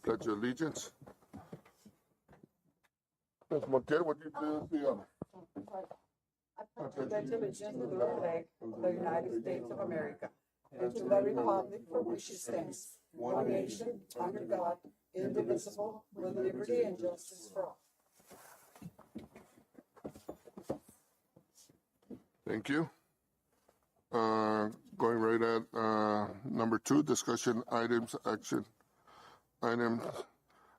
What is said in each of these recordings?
Pledge of Allegiance. Ms. Montiel, would you do the honor? I pledge allegiance to the flag of the United States of America and to the republic for which it stands, one nation, under God, indivisible, with liberty and justice for all. Thank you. Going right at number 2, discussion items, action items.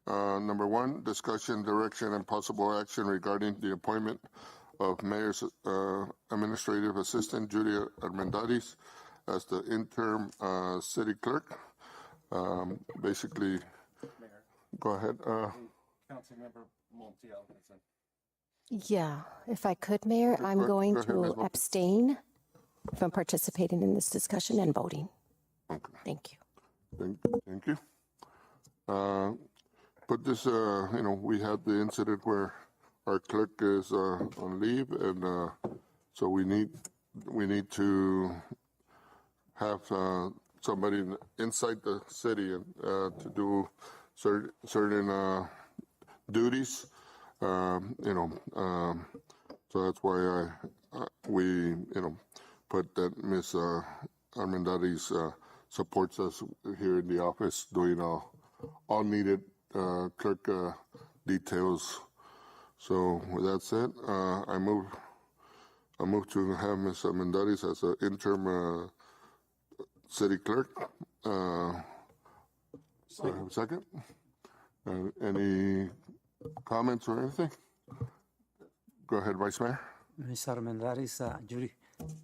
Number 1, discussion, direction, and possible action regarding the appointment of Mayor's Administrative Assistant Judy Armendariz as the interim city clerk. Basically, Mayor, go ahead. Councilmember Montiel has an Yeah, if I could, Mayor, I'm going go ahead, Ms. to Mo- abstain from participating in this discussion and voting. Okay. Thank you. Thank you. But this, we had the incident where our clerk is on leave, and so we need to have somebody inside the city to do certain duties. So that's why we put that Ms. Armendariz supports us here in the office doing all needed clerk details. So with that said, I move to have Ms. Armendariz as an interim city clerk. So I have a second. Any comments or anything? Go ahead, Vice Mayor. Ms. Armendariz, Judy,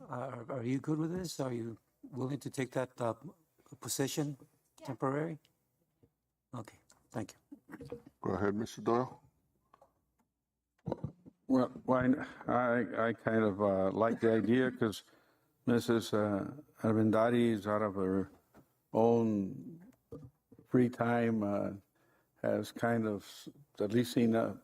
are you good with this? Are you willing to take that position temporary? Okay, thank you. Go ahead, Mr. Doyle. Well, I kind of like the idea because Mrs. Armendariz is out of her own free time, has kind of at least seen at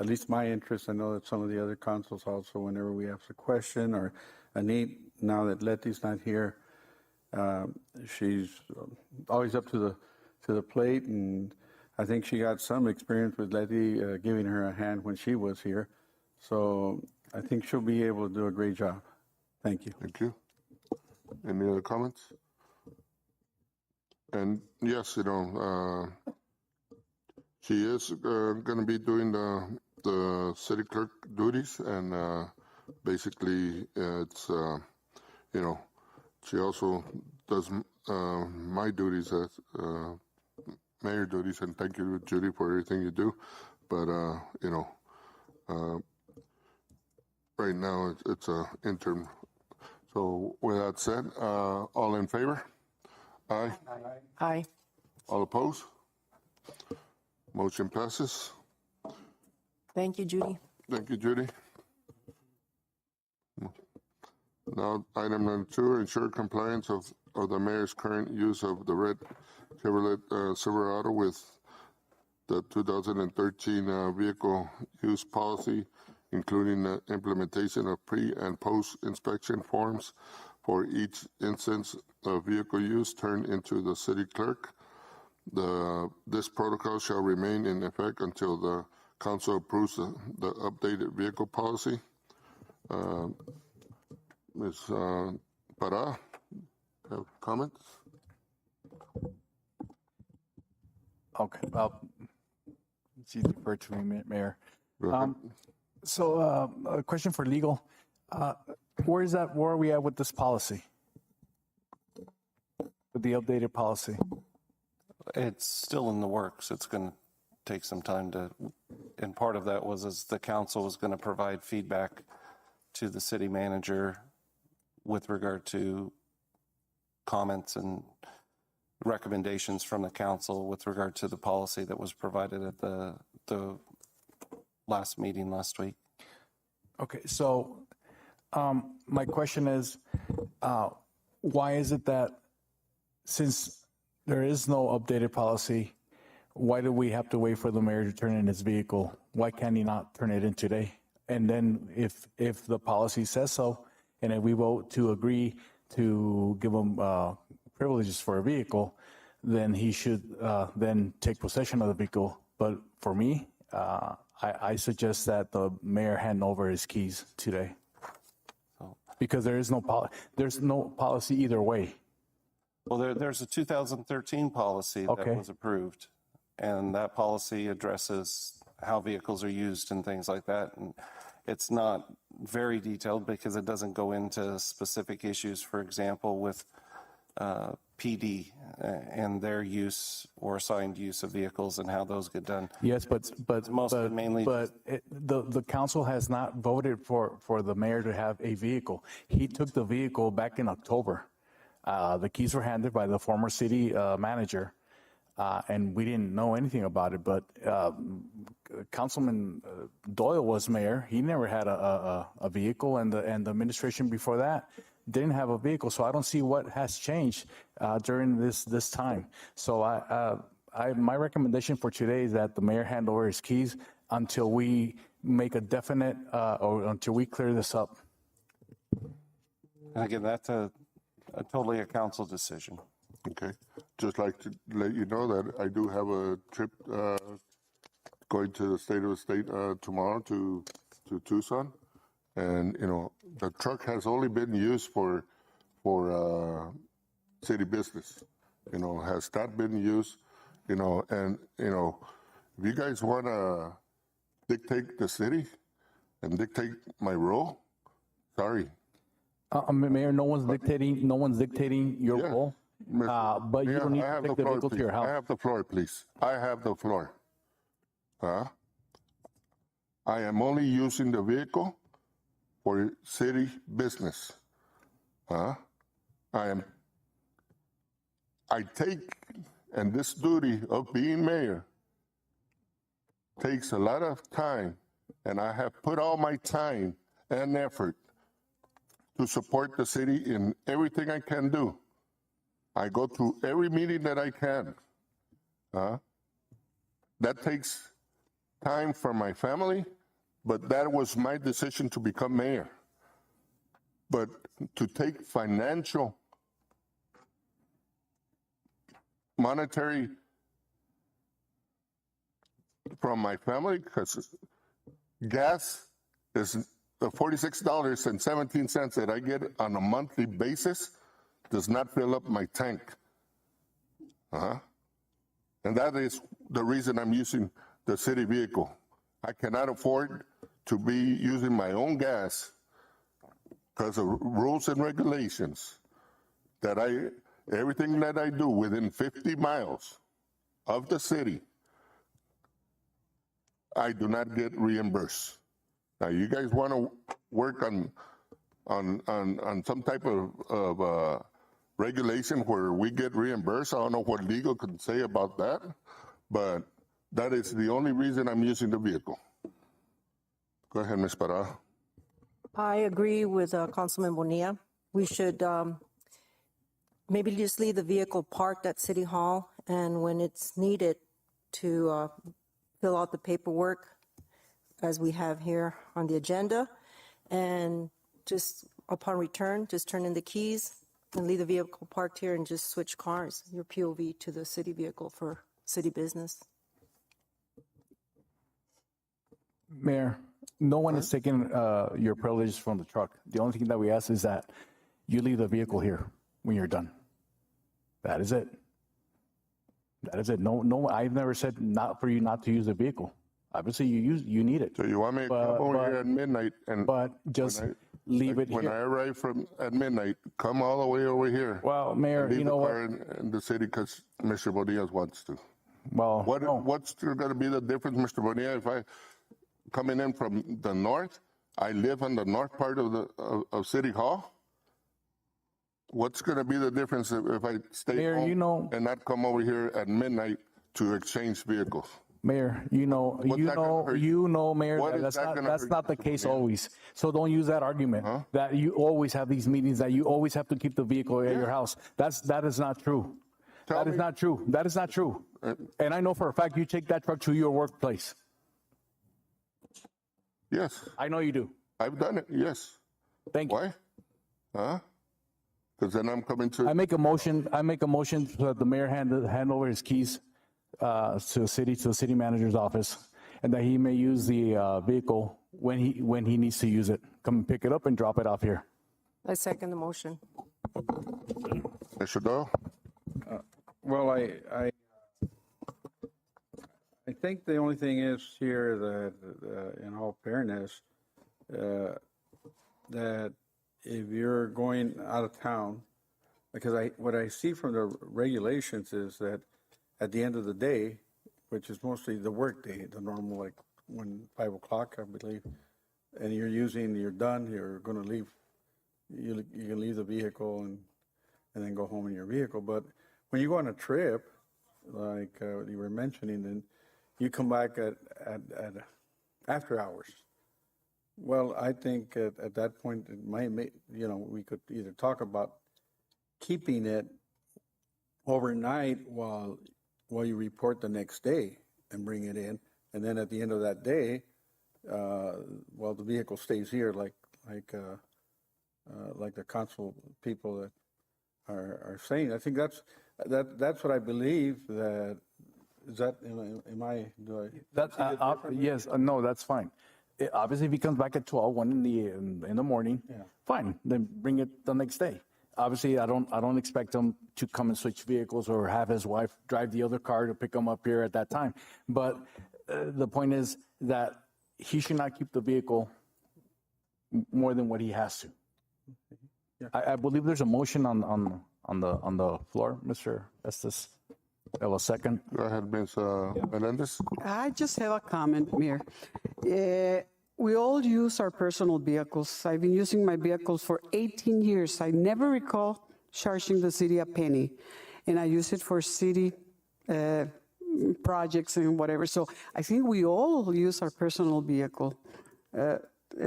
least my interest. I know that some of the other councils also, whenever we have a question or a need, now that Letty's not here, she's always up to the plate, and I think she got some experience with Letty giving her a hand when she was here. So I think she'll be able to do a great job. Thank you. Thank you. Any other comments? And yes, she is going to be doing the city clerk duties, and basically it's, she also does my duties as mayor duties, and thank you, Judy, for everything you do. But, right now it's an interim. So with that said, all in favor? Aye. Aye. All opposed? Motion passes. Thank you, Judy. Thank you, Judy. Now, item number 2, ensure compliance of the mayor's current use of the red Chevrolet Silverado with the 2013 vehicle use policy, including the implementation of pre- and post-inspection forms for each instance of vehicle use turned into the city clerk. This protocol shall remain in effect until the council approves the updated vehicle policy. Ms. Parra, have comments? Okay, well, it's easy for it to me, Mayor. Go ahead. So a question for legal. Where are we at with this policy? With the updated policy? It's still in the works. It's going to take some time and part of that was as the council was going to provide feedback to the city manager with regard to comments and recommendations from the council with regard to the policy that was provided at the last meeting last week. Okay, so my question is, why is it that since there is no updated policy, why do we have to wait for the mayor to turn in his vehicle? Why can't he not turn it in today? And then if the policy says so, and if we vote to agree to give him privileges for a vehicle, then he should then take possession of the vehicle. But for me, I suggest that the mayor hand over his keys today. Because there's no policy either way. Well, there's a 2013 policy that Okay. was approved, and that policy addresses how vehicles are used and things like that. And it's not very detailed because it doesn't go into specific issues, for example, with PD and their use or assigned use of vehicles and how those get done. Yes, but mainly- the council has not voted for the mayor to have a vehicle. He took the vehicle back in October. The keys were handed by the former city manager, and we didn't know anything about it. But Councilman Doyle was mayor. He never had a vehicle, and the administration before that didn't have a vehicle. So I don't see what has changed during this time. So my recommendation for today is that the mayor hand over his keys until we make a definite or until we clear this up. And again, that's totally a council decision. Okay. Just like to let you know that I do have a trip going to the state of the state tomorrow to Tucson. And, you know, the truck has only been used for city business. You know, has not been used, you know, and, you know, if you guys want to dictate the city and dictate my role, sorry. Mayor, no one's dictating your Yeah. role. But you don't need I to have take the floor, vehicle to please. your house. I have the floor, please. I have the floor. I am only using the vehicle for city business. I take, and this duty of being mayor takes a lot of time, and I have put all my time and effort to support the city in everything I can do. I go to every meeting that I can. That takes time from my family, but that was my decision to become mayor. But to take financial, monetary from my family, because gas is the $46.17 that I get on a monthly basis does not fill up my tank. And that is the reason I'm using the city vehicle. I cannot afford to be using my own gas because of rules and regulations that everything that I do within 50 miles of the city, I do not get reimbursed. Now, you guys want to work on some type of regulation where we get reimbursed. I don't know what legal can say about that, but that is the only reason I'm using the vehicle. Go ahead, Ms. Parada. I agree with Councilman Bonilla. We should maybe just leave the vehicle parked at City Hall, and when it's needed to fill out the paperwork, as we have here on the agenda, and just upon return, just turn in the keys and leave the vehicle parked here and just switch cars, your POV to the city vehicle for city business. Mayor, no one is taking your privileges from the truck. The only thing that we ask is that you leave the vehicle here when you're done. That is it. That is it. No, I've never said not for you not to use the vehicle. Obviously, you need it. So you want me to come over here at midnight and But just leave it when I here. arrive at midnight, come all the way over here. Well, Mayor, Leave you the know car what? in the city because Mr. Bonilla wants to. Well, no. What's going to be the difference, Mr. Bonilla, if I coming in from the north? I live on the north part of City Hall. What's going to be the difference if I stay Mayor, home you know- and not come over here at midnight to exchange vehicles? Mayor, that gonna hurt you? Mayor, What that is that's that not gonna that's hurt not you, the case Bonilla? always. So don't use that argument that you always have these meetings, that you always have to keep the vehicle at your house. That is not true. Tell That is me. not true. That is not true. And I know for a fact you take that truck to your workplace. Yes, I know you do. I've done it, yes. Thank you. Why? Because then I'm coming I to, make a motion so that the mayor hand over his keys to the city manager's office, and that he may use the vehicle when he needs to use it. Come and pick it up and drop it off here. I second the motion. Mr. Doyle? Well, I think the only thing is here that, in all fairness, that if you're going out of town, because what I see from the regulations is that at the end of the day, which is mostly the work day, the normal, like 5 o'clock, I believe, and you're done, you're going to leave, you can leave the vehicle and then go home in your vehicle. But when you go on a trip, like you were mentioning, then you come back at after hours. Well, I think at that point, it might make, we could either talk about keeping it overnight while you report the next day and bring it in, and then at the end of that day, the vehicle stays here, like the council people that are saying. I think that's what I believe. That is that. Am I? Do I? That yes, no, that's fine. Obviously, if he comes back at 1 in the morning, fine. Then bring it the next day. Obviously, I don't expect him to come and switch vehicles or have his wife drive the other car to pick him up here at that time. But the point is that he should not keep the vehicle more than what he has to. I believe there's a motion on the floor, Mr. Estes. I will second. Go ahead, Ms. Menendez. I just have a comment, Mayor. We all use our personal vehicles. I've been using my vehicles for 18 years. I never recall charging the city a penny, and I use it for city projects and whatever. So I think we all use our personal vehicle.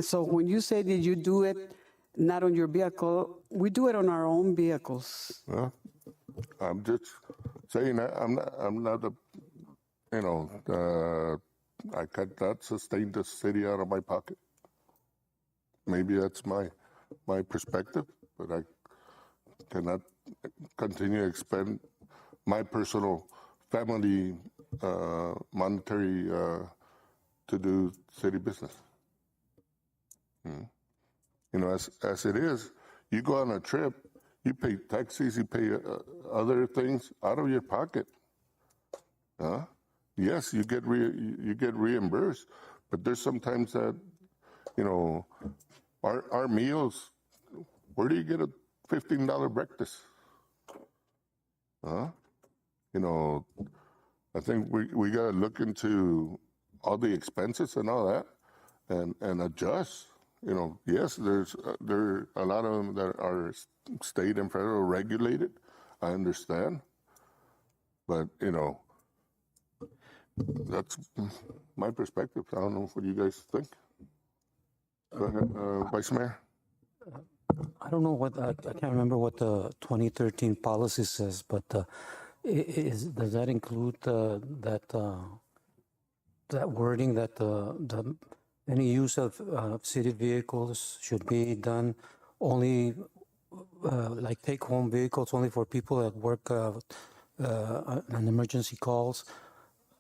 So when you say that you do it not on your vehicle, we do it on our own vehicles. Well, I'm just saying I'm not I cannot sustain the city out of my pocket. Maybe that's my perspective, but I cannot continue to expend my personal family monetary to do city business. As it is, you go on a trip, you pay taxis, you pay other things out of your pocket. Yes, you get reimbursed, but there's sometimes that, our meals. Where do you get a $15 breakfast? I think we got to look into all the expenses and all that, and adjust. Yes, there are a lot of them that are state and federal regulated. I understand, but that's my perspective. I don't know what you guys think. Go ahead, Vice Mayor. I don't know I can't remember what the 2013 policy says, but does that include that wording that any use of city vehicles should be done only like take-home vehicles only for people that work on emergency calls,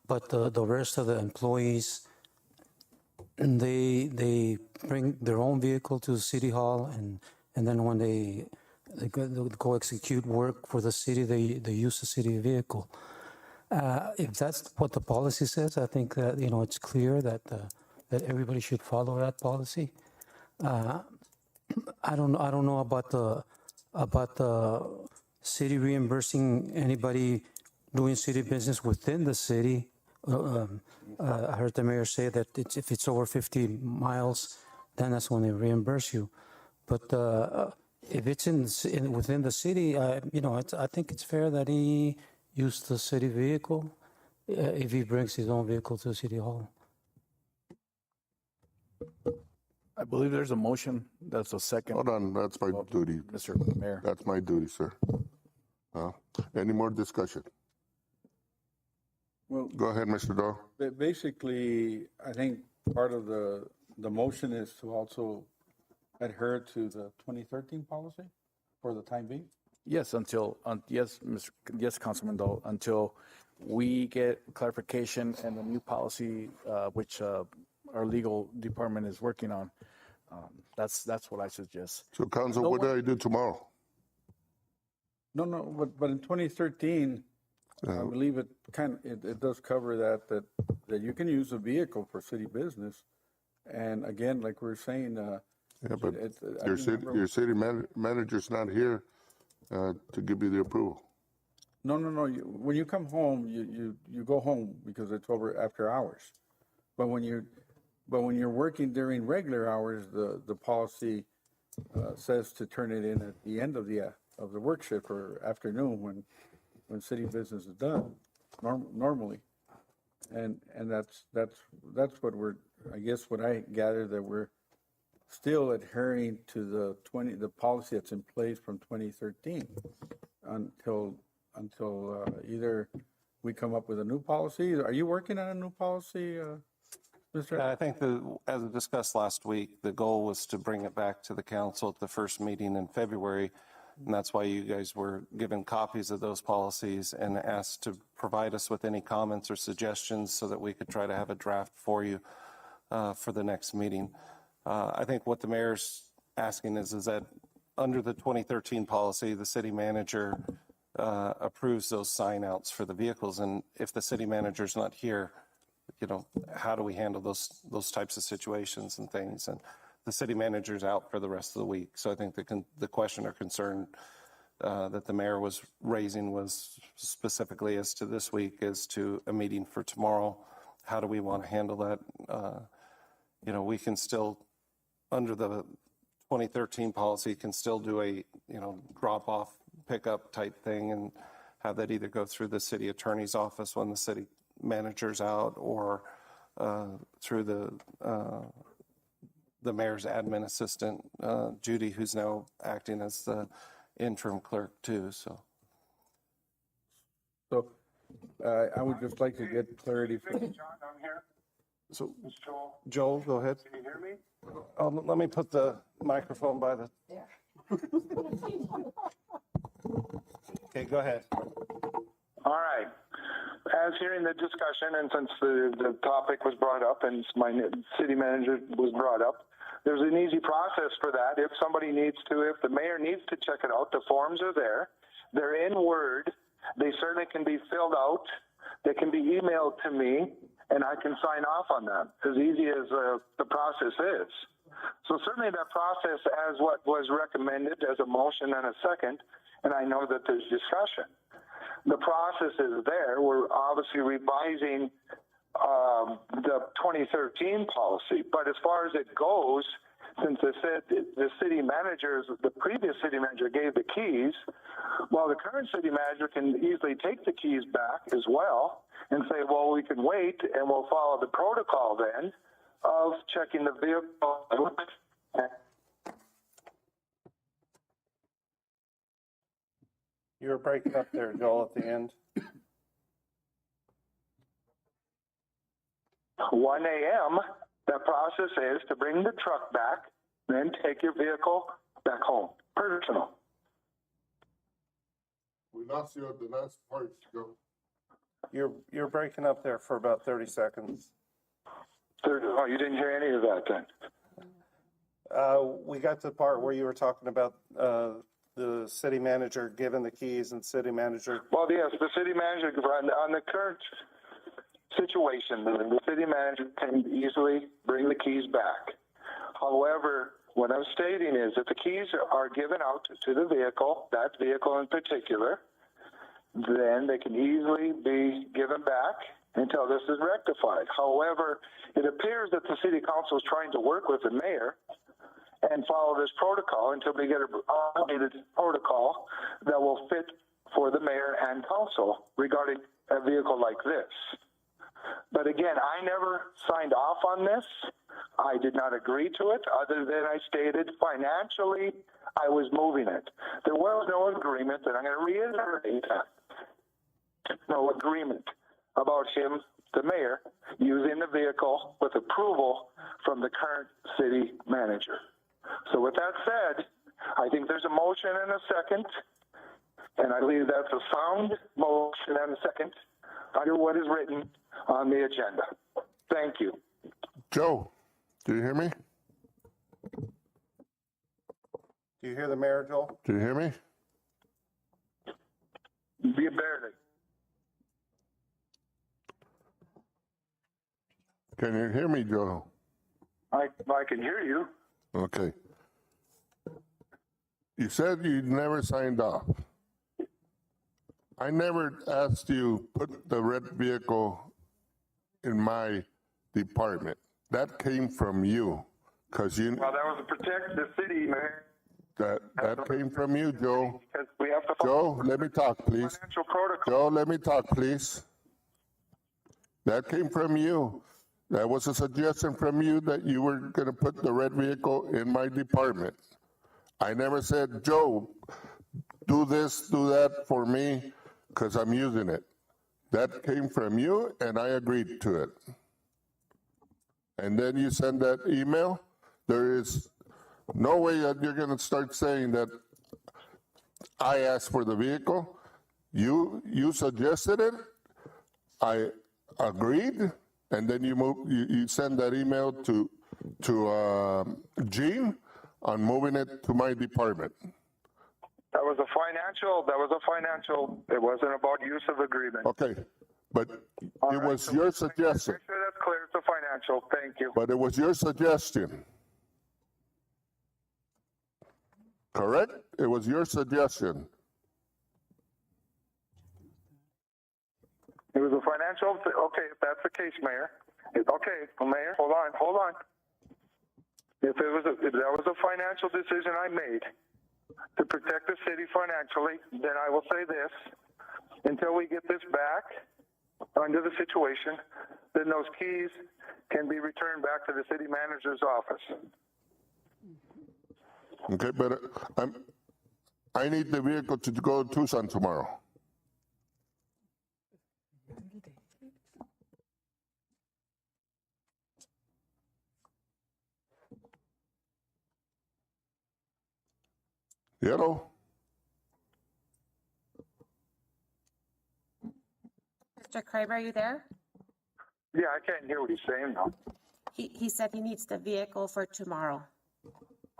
but the rest of the employees, and they bring their own vehicle to City Hall, and then when they go execute work for the city, they use the city vehicle. If that's what the policy says, I think that it's clear that everybody should follow that policy. I don't know about the city reimbursing anybody doing city business within the city. I heard the mayor say that if it's over 50 miles, then that's when they reimburse you. But if it's within the city, I think it's fair that he use the city vehicle if he brings his own vehicle to City Hall. I believe there's a motion. That's a second. Hold on, that's my duty. Mr. Mayor. That's my duty, sir. Any more discussion? Well, Go ahead, Mr. Doe. basically, I think part of the motion is to also adhere to the 2013 policy. For the time being? Yes, yes, Councilman Dole, until we get clarification and the new policy, which our legal department is working on. That's what I suggest. So council, No what do one- I do tomorrow? No, but in 2013, I believe it does cover that you can use a vehicle for city business. And again, like we were saying, Yeah, but I your remember- city manager's not here to give you the approval. No. When you come home, you go home because it's over after hours. But when you're working during regular hours, the policy says to turn it in at the end of the work shift or afternoon when city business is done normally. And that's what I guess what I gather, that we're still adhering to the policy that's in place from 2013 until either we come up with a new policy. Are you working on a new policy, Mr.? I think as discussed last week, the goal was to bring it back to the council at the first meeting in February. And that's why you guys were given copies of those policies and asked to provide us with any comments or suggestions so that we could try to have a draft for you for the next meeting. I think what the mayor's asking is that under the 2013 policy, the city manager approves those sign outs for the vehicles. And if the city manager's not here, how do we handle those types of situations and things? And the city manager's out for the rest of the week. So I think the question or concern that the mayor was raising was specifically as to this week, as to a meeting for tomorrow. How do we want to handle that? We can still, under the 2013 policy, can still do a, drop off pickup type thing and have that either go through the city attorney's office when the city manager's out, or through the mayor's admin assistant, Judy, who's now acting as the interim clerk too. So I would just like to get clarity. John, I'm here. So, It's Joel. Joel, go ahead. Can you hear me? Let me put the microphone by the. Okay, go ahead. All right. As hearing the discussion, and since the topic was brought up and my city manager was brought up, there's an easy process for that. If the mayor needs to check it out, the forms are there. They're in Word. They certainly can be filled out. They can be emailed to me, and I can sign off on them, as easy as the process is. So certainly that process, as what was recommended as a motion and a second, and I know that there's discussion. The process is there. We're obviously revising the 2013 policy, but as far as it goes, since the previous city manager gave the keys, well, the current city manager can easily take the keys back as well and say, well, we can wait and we'll follow the protocol then of checking the vehicle. You were breaking up there, Joel, at the end. 1 a.m., the process is to bring the truck back, then take your vehicle back home. Personal. We lost you at the last part, Joe. You're breaking up there for about 30 seconds. Oh, you didn't hear any of that then? We got to the part where you were talking about the city manager giving the keys and city manager. Well, yes, the city manager, on the current situation, the city manager can easily bring the keys back. However, what I'm stating is that the keys are given out to the vehicle, that vehicle in particular, then they can easily be given back until this is rectified. However, it appears that the city council is trying to work with the mayor and follow this protocol until we get an automated protocol that will fit for the mayor and council regarding a vehicle like this. But again, I never signed off on this. I did not agree to it, other than I stated financially I was moving it. There was no agreement, and I'm going to reiterate that. No agreement about him, the mayor, using the vehicle with approval from the current city manager. So with that said, I think there's a motion and a second, and I believe that's a sound motion and a second under what is written on the agenda. Thank you. Joe, do you hear me? Do you hear the mayor, Joel? Do you hear me? Be barely. Can you hear me, Joe? I can hear you. Okay. You said you never signed off. I never asked you put the red vehicle in my department. That came from you, because you. Well, that was to protect the city, Mayor. That came from you, Joe. Because we have to Joe, let me talk, please. financial protocol. Joe, let me talk, please. That came from you. That was a suggestion from you that you were going to put the red vehicle in my department. I never said, Joe, do this, do that for me, because I'm using it. That came from you, and I agreed to it. And then you send that email. There is no way that you're going to start saying that I asked for the vehicle. You suggested it. I agreed, and then you send that email to Gene on moving it to my department. That was a financial, it wasn't about use of agreement. Okay, but All it right, was so your Make suggestion. sure that's clear, it's a financial, thank you. But it was your suggestion. Correct? It was your suggestion. It was a financial, okay, if that's the case, Mayor. Okay, well, Mayor, hold on. If that was a financial decision I made to protect the city financially, then I will say this, until we get this back under the situation, then those keys can be returned back to the city manager's office. Okay, but I need the vehicle to go to Tucson tomorrow. Hello? Mr. Kramer, are you there? Yeah, I can't hear what he's saying now. He said he needs the vehicle for tomorrow.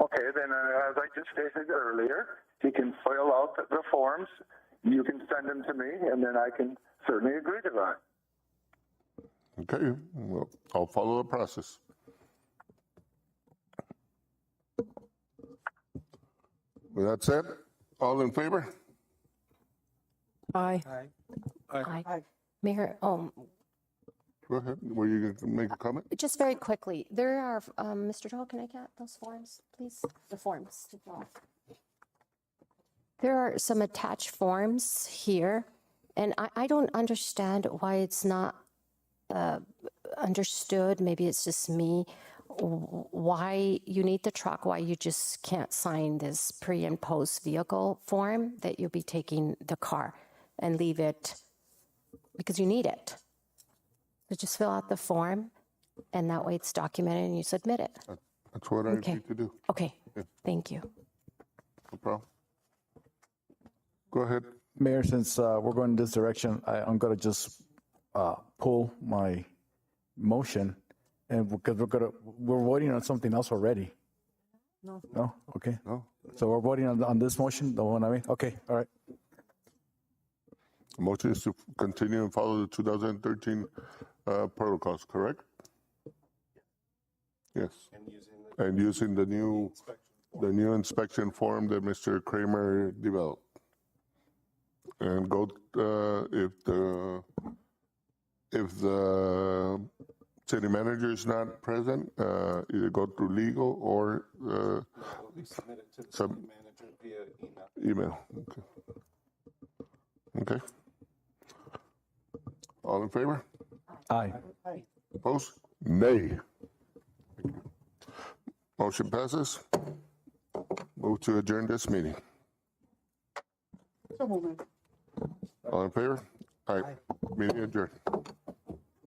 Okay, then as I just stated earlier, he can fill out the forms, you can send them to me, and then I can certainly agree to that. Okay, well, I'll follow the process. With that said, all in favor? Aye. Aye. Mayor, Go ahead. Were you going to make a comment? just very quickly, there are, Mr. Joel, can I get those forms, please? The forms to fill out. There are some attached forms here, and I don't understand why it's not understood. Maybe it's just me. Why you need the truck, why you just can't sign this pre and post vehicle form that you'll be taking the car and leave it because you need it. So just fill out the form and that way it's documented and you submit it. That's what I Okay. need to do. Okay, thank you. No problem. Go ahead. Mayor, since we're going in this direction, I'm going to just pull my motion, and because we're voting on something else already. No. No? Okay. No. So we're voting on this motion, the one I made? Okay, all right. The motion is to continue and follow the 2013 protocols, correct? Yes. And using the new inspection form that Mr. Kramer developed. And go if the city manager is not present, either go through legal or some Manager via email. email. Okay. All in favor? Aye. Opposed? Nay. Motion passes. Move to adjourn this meeting. So moving. All in favor? Aye. Meeting adjourned.